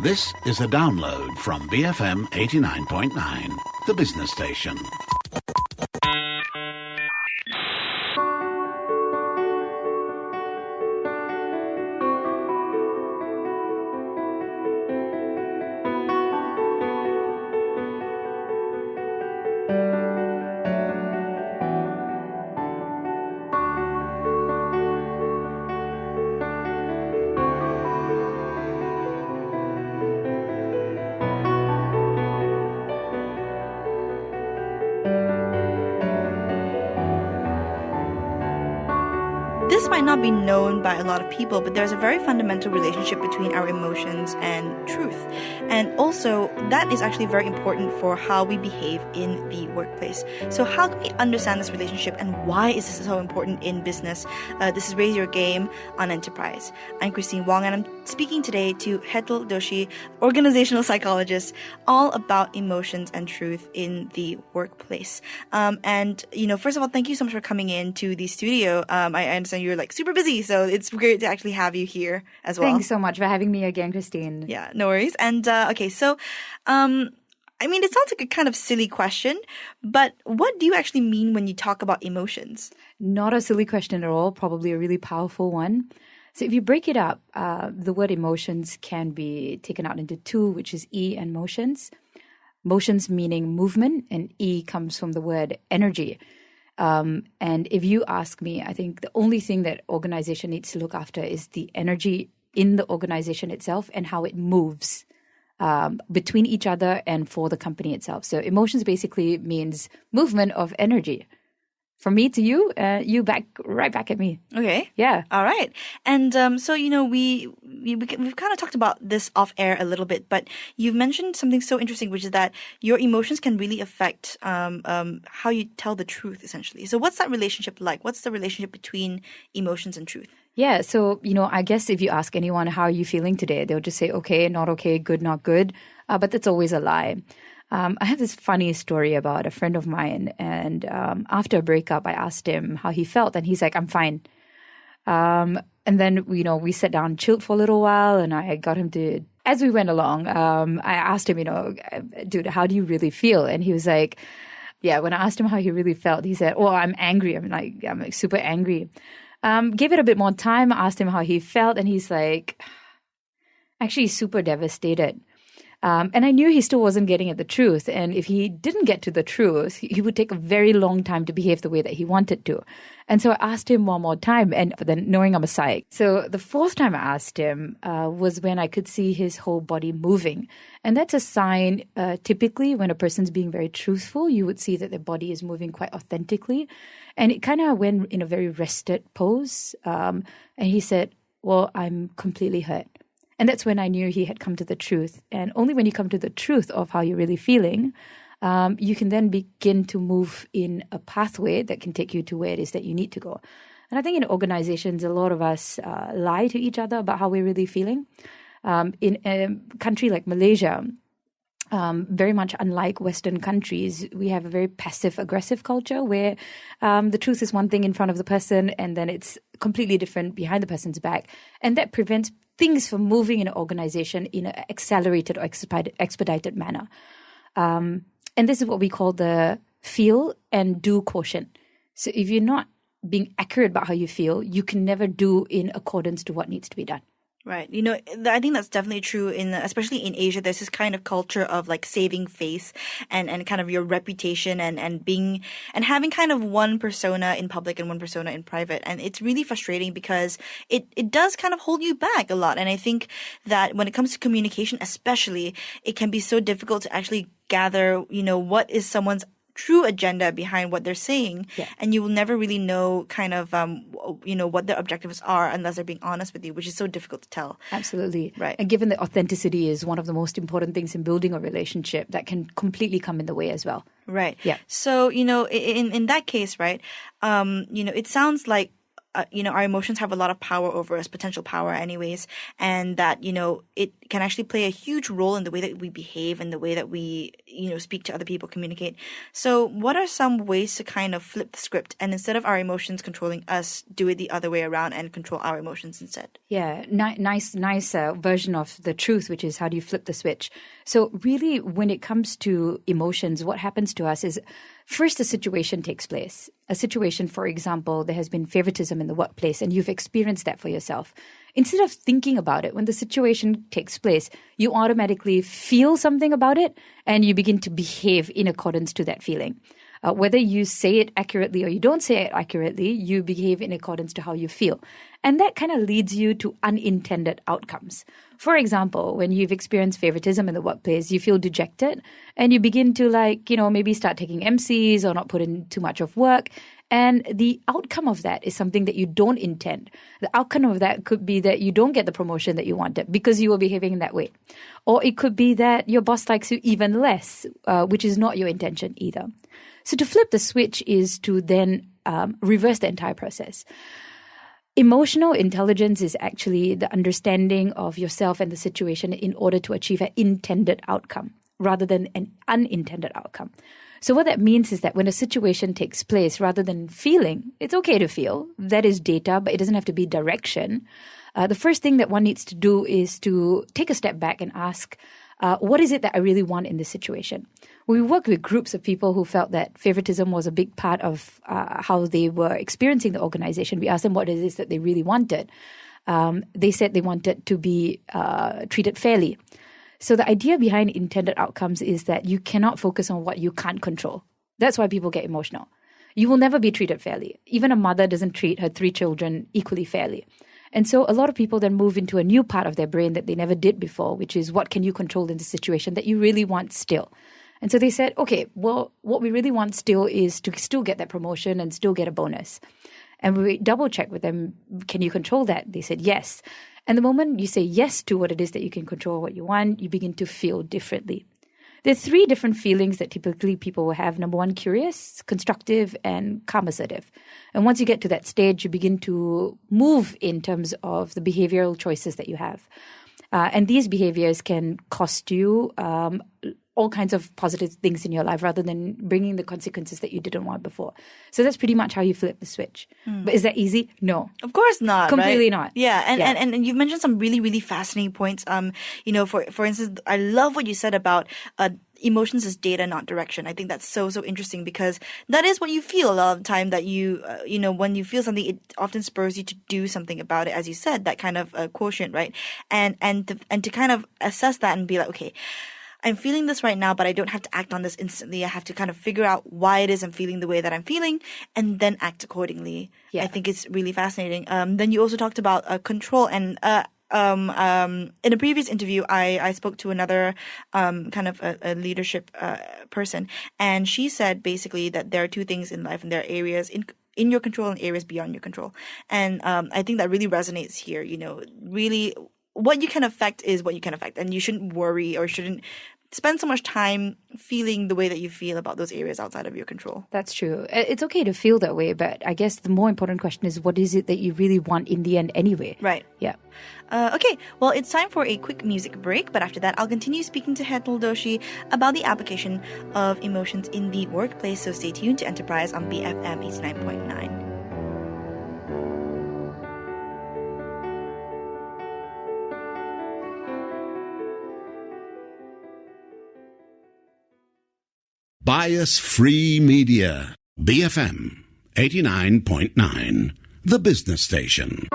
This is a download from BFM 89.9, the business station. This might not be known by a lot of people, but there's a very fundamental relationship between our emotions and truth. And also, that is actually very important for how we behave in the workplace. So how can we understand this relationship and why is this so important in business? This is Raise Your Game on Enterprise. I'm Christine Wong, and I'm speaking today to Hetal Doshi, organisational psychologist, all about emotions and truth in the workplace. First of all, thank you so much for coming in to the studio. I understand you're like super busy, so it's great to actually have you here as well. Thanks so much for having me again, Christine. Yeah, no worries. And it sounds like a kind of silly question, but what do you actually mean when you talk about emotions? Not a silly question at all, probably a really powerful one. So if you break it up, the word emotions can be taken out into two, which is E and motions. Motions meaning movement, and E comes from the word energy. And if you ask me, I think the only thing that organization needs to look after is the energy in the organization itself and how it moves between each other and for the company itself. So emotions basically means movement of energy. From me to you, right back at me. Okay. Yeah. All right. And we've kind of talked about this off air a little bit, but you've mentioned something so interesting, which is that your emotions can really affect how you tell the truth, essentially. So what's that relationship like? What's the relationship between emotions and truth? Yeah. So, I guess if you ask anyone, how are you feeling today? They'll just say, okay, not okay, good, not good. But that's always a lie. I have this funny story about a friend of mine, and after a breakup, I asked him how he felt, and he's like, I'm fine. And then, we sat down, chilled for a little while, and I got him to, as we went along, I asked him, dude, how do you really feel? And he was like, yeah, when I asked him how he really felt, he said, I'm angry. I'm like super angry. Gave it a bit more time, asked him how he felt, and he's like, actually super devastated. And I knew he still wasn't getting at the truth. And if he didn't get to the truth, he would take a very long time to behave the way that he wanted to. And so I asked him one more time, but then knowing I'm a psych. So the fourth time I asked him was when I could see his whole body moving. And that's a sign, typically, when a person's being very truthful, you would see that their body is moving quite authentically. And it kind of went in a very rested pose. And he said, well, I'm completely hurt. And that's when I knew he had come to the truth. And only when you come to the truth of how you're really feeling, you can then begin to move in a pathway that can take you to where it is that you need to go. And I think in organizations, a lot of us lie to each other about how we're really feeling. In a country like Malaysia, very much unlike Western countries, we have a very passive-aggressive culture where the truth is one thing in front of the person and then it's completely different behind the person's back. And that prevents things from moving in an organization in an accelerated or expedited manner. And this is what we call the feel and do quotient. So if you're not being accurate about how you feel, you can never do in accordance to what needs to be done. Right. I think that's definitely true especially in Asia. There's this kind of culture of like saving face and kind of your reputation and having kind of one persona in public and one persona in private. And it's really frustrating because it does kind of hold you back a lot. And I think that when it comes to communication, especially, it can be so difficult to actually gather, what is someone's true agenda behind what they're saying. Yeah. And you will never really know kind of, what their objectives are unless they're being honest with you, which is so difficult to tell. Absolutely. Right. And given that authenticity is one of the most important things in building a relationship, that can completely come in the way as well. Right. Yeah. So, in that case, right, it sounds like our emotions have a lot of power over us, potential power anyways, and that, it can actually play a huge role in the way that we behave and the way that we, speak to other people, communicate. So what are some ways to kind of flip the script and instead of our emotions controlling us, do it the other way around and control our emotions instead? Yeah, nice version of the truth, which is how do you flip the switch? So really, when it comes to emotions, what happens to us is first a situation takes place. A situation, for example, there has been favoritism in the workplace and you've experienced that for yourself. Instead of thinking about it, when the situation takes place, you automatically feel something about it and you begin to behave in accordance to that feeling. Whether you say it accurately or you don't say it accurately, you behave in accordance to how you feel. And that kind of leads you to unintended outcomes. For example, when you've experienced favoritism in the workplace, you feel dejected and you begin to maybe start taking MCs or not put in too much of work. And the outcome of that is something that you don't intend. The outcome of that could be that you don't get the promotion that you wanted because you were behaving in that way. Or it could be that your boss likes you even less, which is not your intention either. So to flip the switch is to then reverse the entire process. Emotional intelligence is actually the understanding of yourself and the situation in order to achieve an intended outcome rather than an unintended outcome. So what that means is that when a situation takes place, rather than feeling, it's okay to feel. That is data, but it doesn't have to be direction. The first thing that one needs to do is to take a step back and ask, what is it that I really want in this situation? We worked with groups of people who felt that favoritism was a big part of how they were experiencing the organization. We asked them what it is that they really wanted. They said they wanted to be treated fairly. So the idea behind intended outcomes is that you cannot focus on what you can't control. That's why people get emotional. You will never be treated fairly. Even a mother doesn't treat her 3 children equally fairly. And so a lot of people then move into a new part of their brain that they never did before, which is what can you control in the situation that you really want still? And so they said, okay, well, what we really want still is to still get that promotion and still get a bonus. And we double check with them, can you control that? They said yes. And the moment you say yes to what it is that you can control, what you want, you begin to feel differently. There are 3 different feelings that typically people will have. Number 1, curious, constructive, and calm assertive. And once you get to that stage, you begin to move in terms of the behavioral choices that you have. And these behaviors can cost you all kinds of positive things in your life rather than bringing the consequences that you didn't want before. So that's pretty much how you flip the switch. But is that easy? No. Of course not. Completely right? not. Yeah. And you've mentioned some really, really fascinating points. For instance, I love what you said about emotions as data, not direction. I think that's so interesting because that is what you feel a lot of the time that you, when you feel something, it often spurs you to do something about it. As you said, that kind of quotient, right? And to kind of assess that and be like, okay, I'm feeling this right now, but I don't have to act on this instantly. I have to kind of figure out why it is I'm feeling the way that I'm feeling and then act accordingly. Yeah. I think it's really fascinating. Then you also talked about control and in a previous interview, I spoke to another kind of a leadership person, and she said basically that there are 2 things in life, and there are areas in your control and areas beyond your control. And I think that really resonates here. Really, what you can affect is what you can affect, and you shouldn't worry or shouldn't spend so much time feeling the way that you feel about those areas outside of your control. That's true. It's okay to feel that way, but I guess the more important question is what is it that you really want in the end anyway? Right. Yeah. Okay, well, it's time for a quick music break, but after that, I'll continue speaking to Hetal Doshi about the application of emotions in the workplace, so stay tuned to Enterprise on BFM 89.9. Bias-free media. BFM 89.9. The business station.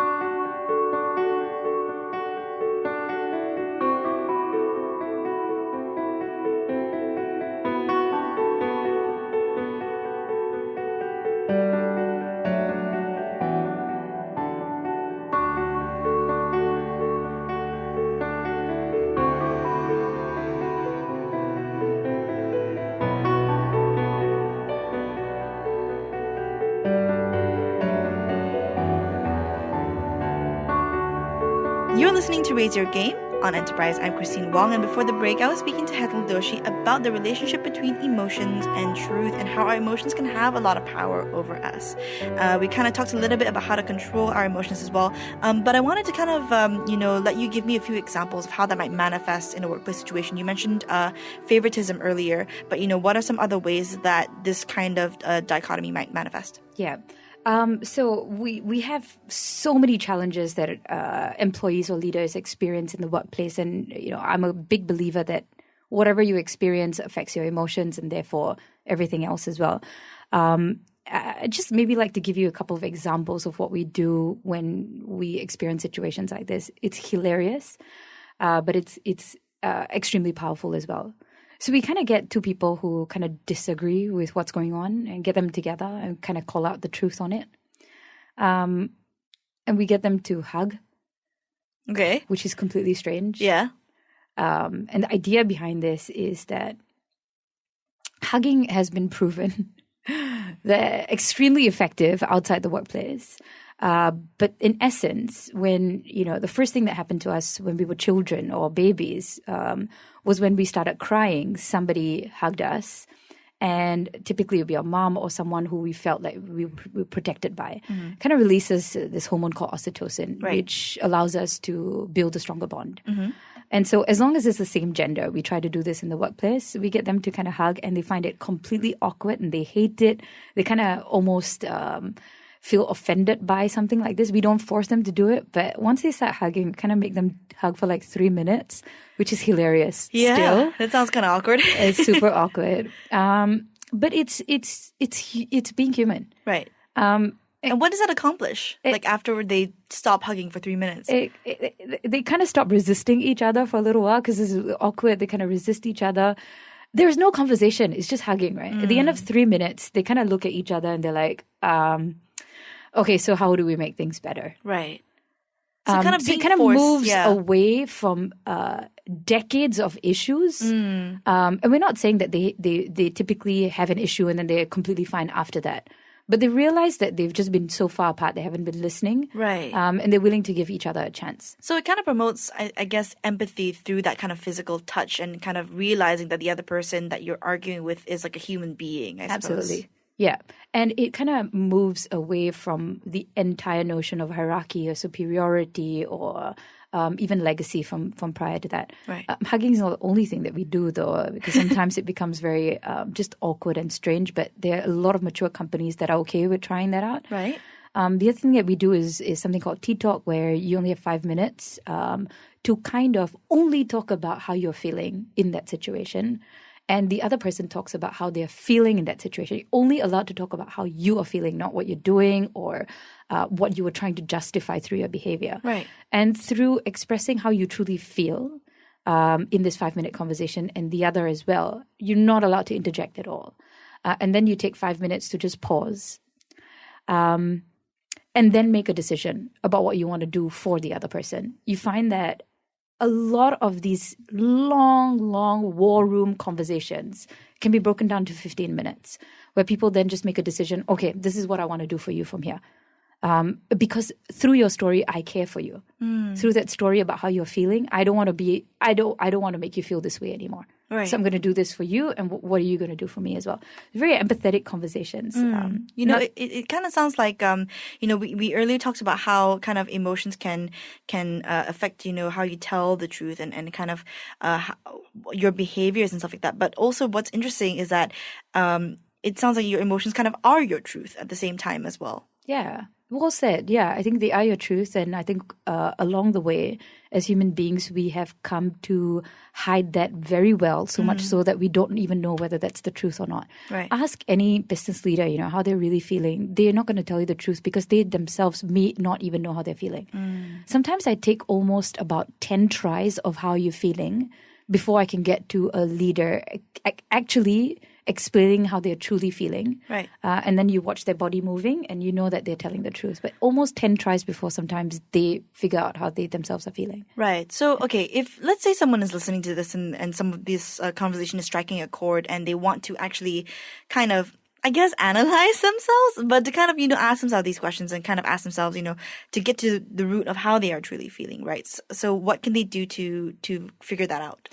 You're listening to Raise Your Game. on Enterprise. I'm Christine Wong, and before the break, I was speaking to Hetal Doshi about the relationship between emotions and truth and how our emotions can have a lot of power over us. We kind of talked a little bit about how to control our emotions as well, but I wanted to kind of, let you give me a few examples of how that might manifest in a workplace situation. You mentioned favoritism earlier, but, what are some other ways that this kind of dichotomy might manifest? Yeah. So we have so many challenges that employees or leaders experience in the workplace. And, I'm a big believer that whatever you experience affects your emotions and therefore everything else as well. I just maybe like to give you a couple of examples of what we do when we experience situations like this. It's hilarious, but it's extremely powerful as well. So we kind of get two people who kind of disagree with what's going on and get them together and kind of call out the truth on it. And we get them to hug. Okay. Which is completely strange. Yeah. And the idea behind this is that hugging has been proven that extremely effective outside the workplace. But in essence, when, the first thing that happened to us when we were children or babies was when we started crying, somebody hugged us. And typically it would be our mom or someone who we felt like we were protected by. Mm-hmm. Kind of releases this hormone called oxytocin, right, which allows us to build a stronger bond. Mm-hmm. And so as long as it's the same gender, we try to do this in the workplace. We get them to kind of hug and they find it completely awkward and they hate it. They kind of almost feel offended by something like this. We don't force them to do it, but once they start hugging, we kind of make them hug for like 3 minutes, which is hilarious. Yeah, still. That sounds kind of awkward. It's super awkward. But it's being human. Right. And what does that accomplish? Afterward, they stop hugging for 3 minutes. They kind of stop resisting each other for a little while because it's awkward. They kind of resist each other. There's no conversation. It's just hugging, right? At the end of 3 minutes, they kind of look at each other and they're like, okay, so how do we make things better? Right. So it kind of moves away from decades of issues. And we're not saying that they typically have an issue and then they're completely fine after that. But they realize that they've just been so far apart, they haven't been listening. Right. And they're willing to give each other a chance. So it kind of promotes, I guess, empathy through that kind of physical touch and kind of realizing that the other person that you're arguing with is like a human being, I suppose. Absolutely. Yeah. And it kind of moves away from the entire notion of hierarchy or superiority or even legacy from prior to that. Right. Hugging is not the only thing that we do, though, because sometimes it becomes very just awkward and strange. But there are a lot of mature companies that are okay with trying that out. Right. The other thing that we do is something called Tea Talk, where you only have 5 minutes to kind of only talk about how you're feeling in that situation. And the other person talks about how they're feeling in that situation. You're only allowed to talk about how you are feeling, not what you're doing or what you were trying to justify through your behavior. Right. And through expressing how you truly feel in this 5-minute conversation and the other as well, you're not allowed to interject at all. And then you take 5 minutes to just pause and then make a decision about what you want to do for the other person. You find that a lot of these long war room conversations can be broken down to 15 minutes where people then just make a decision, okay, this is what I want to do for you from here. Because through your story, I care for you. Through that story about how you're feeling, I don't want to make you feel this way anymore. Right. So I'm going to do this for you, and what are you going to do for me as well? Very empathetic conversations. It kind of sounds like we earlier talked about how kind of emotions can affect how you tell the truth and kind of your behaviors and stuff like that. But also, what's interesting is that it sounds like your emotions kind of are your truth at the same time as well. Yeah. Well said. Yeah, I think they are your truth. And I think along the way, as human beings, we have come to hide that very well, so much so that we don't even know whether that's the truth or not. Right. Ask any business leader, how they're really feeling. They're not going to tell you the truth because they themselves may not even know how they're feeling. Sometimes I take almost about 10 tries of how you're feeling before I can get to a leader actually explaining how they're truly feeling. Right. And then you watch their body moving and you know that they're telling the truth. But almost 10 tries before sometimes they figure out how they themselves are feeling. Right. So, okay, if let's say someone is listening to this and some of this conversation is striking a chord and they want to actually kind of I guess, analyze themselves, but to kind of, ask themselves these questions and kind of ask themselves, to get to the root of how they are truly feeling, right? So what can they do to figure that out?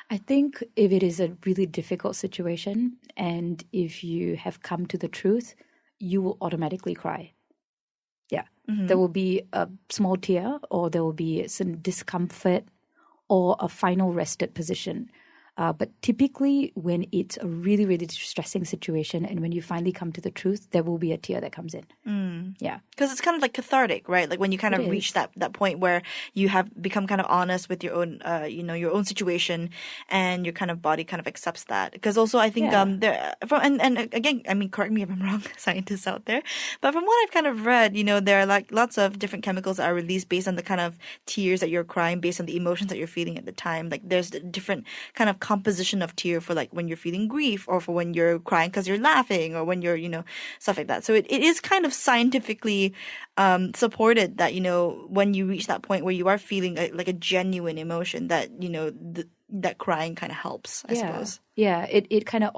I think if it is a really difficult situation and if you have come to the truth, you will automatically cry. Yeah. Mm-hmm. There will be a small tear, or there will be some discomfort or a final rested position. But typically when it's a really, really distressing situation and when you finally come to the truth, there will be a tear that comes in. Yeah. Because it's kind of like cathartic, right? Like when you kind of reach that point where you have become kind of honest with your own, your own situation, and your kind of body kind of accepts that. Because also I think and again, I mean, correct me if I'm wrong, scientists out there, but from what I've kind of read, there are like lots of different chemicals that are released based on the kind of tears that you're crying, based on the emotions that you're feeling at the time. Like there's different kind of composition of tear for like when you're feeling grief, or for when you're crying because you're laughing, or when you're stuff like that. So it is kind of scientifically supported that when you reach that point where you are feeling like a genuine emotion, that that crying kind of helps, I suppose. Yeah, it kind of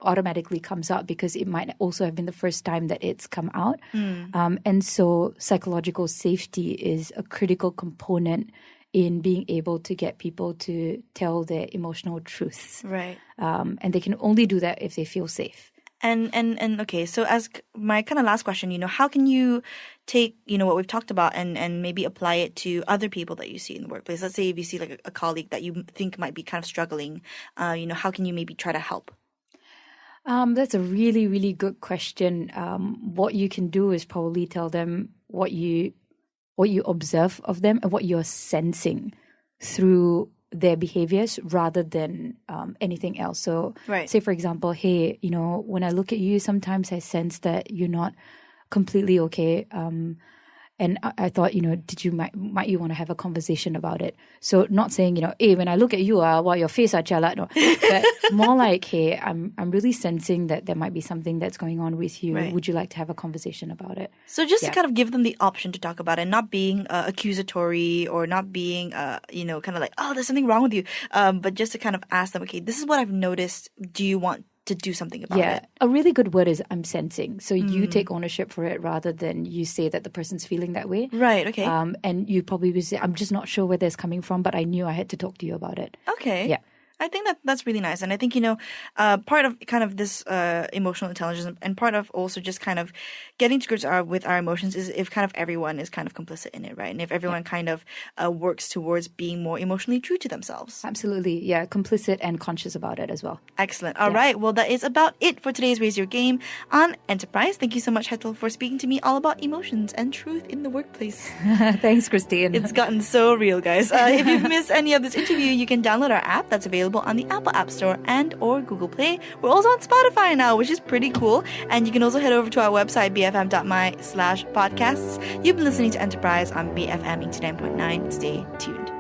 automatically comes out because it might also have been the first time that it's come out. And so psychological safety is a critical component in being able to get people to tell their emotional truths. Right. And they can only do that if they feel safe. And okay, so as my kind of last question, how can you take, what we've talked about and maybe apply it to other people that you see in the workplace? Let's say if you see like a colleague that you think might be kind of struggling, how can you maybe try to help? That's a really, really good question. What you can do is probably tell them what you observe of them and what you're sensing through their behaviors rather than anything else. So say, for example, hey, when I look at you, sometimes I sense that you're not completely okay. And I thought, might you want to have a conversation about it? So not saying, hey, when I look at you, your face are chalat. No. But more like, hey, I'm really sensing that there might be something that's going on with you. Right. Would you like to have a conversation about it? So just to kind of give them the option to talk about it, not being accusatory or not being, kind of like, oh, there's something wrong with you. But just to kind of ask them, okay, this is what I've noticed. Do you want to do something about it? Yeah, a really good word is I'm sensing. So you take ownership for it rather than you say that the person's feeling that way. Right, okay. And you probably would say, I'm just not sure where this coming from, but I knew I had to talk to you about it. Okay. Yeah. I think that's really nice. And I think, part of kind of this emotional intelligence and part of also just kind of getting to grips with our emotions is if kind of everyone is kind of complicit in it, right? And if everyone kind of works towards being more emotionally true to themselves. Absolutely. Yeah, complicit and conscious about it as well. Excellent. All right. Well, that is about it for today's Raise Your Game on Enterprise. Thank you so much, Hetal, for speaking to me all about emotions and truth in the workplace. Thanks, Christine. It's gotten so real, guys. If you've missed any of this interview, you can download our app that's available on the Apple App Store and or Google Play. We're also on Spotify now, which is pretty cool. And you can also head over to our website, bfm.my/podcasts. You've been listening to Enterprise on BFM 89.9. Stay tuned.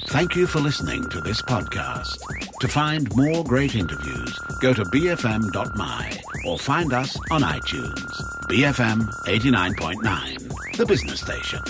Thank you for listening to this podcast. To find more great interviews, go to bfm.my or find us on iTunes. BFM 89.9, the business station.